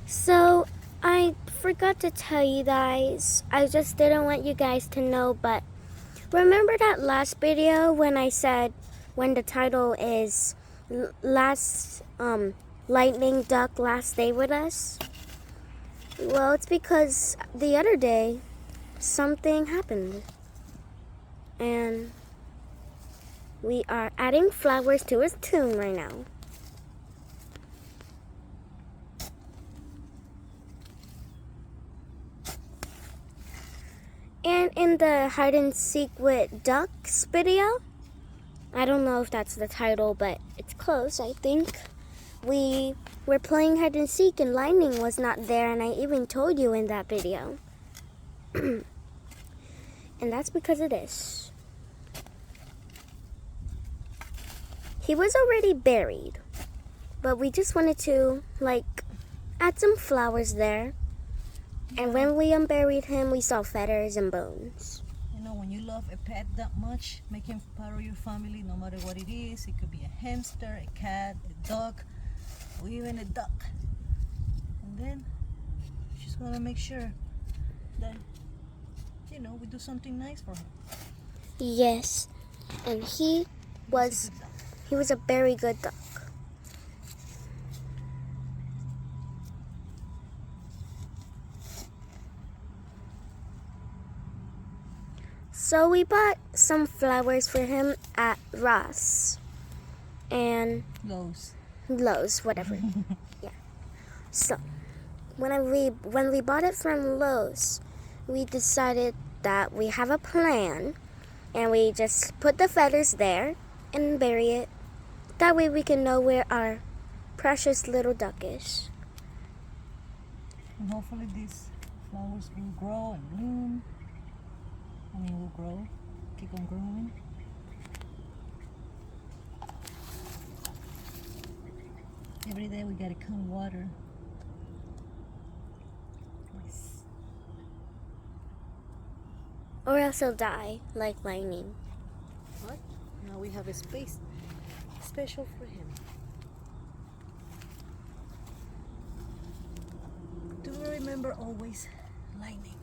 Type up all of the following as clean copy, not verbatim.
So, I forgot to tell you guys. I just didn't want you guys to know, but remember that last video when I said when the title is last lightning duck last day with us? Well, it's because the other day something happened. And we are adding flowers to his tomb right now. And in the hide and seek with ducks video, I don't know if that's the title, but it's close, I think. We were playing hide and seek and Lightning was not there, and I even told you in that video. And that's because of this. He was already buried, but we just wanted to, add some flowers there. And when we unburied him, we saw feathers and bones. You know, when you love a pet that much, make him part of your family no matter what it is. It could be a hamster, a cat, a dog, or even a duck. And then, you just want to make sure that, we do something nice for him. Yes, and he was a very good duck. So we bought some flowers for him at Ross and Lowe's, whatever. Yeah. So when we bought it from Lowe's, we decided that we have a plan, and we just put the feathers there and bury it. That way we can know where our precious little duck is. And hopefully these flowers will grow and bloom. Will grow, keep on growing. Every day we gotta come water. Nice. Or else he'll die, like Lightning. What? Now we have a space special for him. Do remember always Lightning.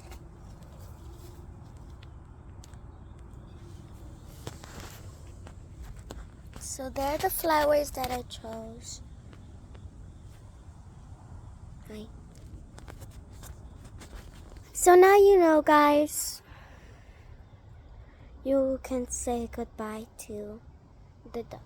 So they're the flowers that I chose. Right. So now you know, guys. You can say goodbye to the duck.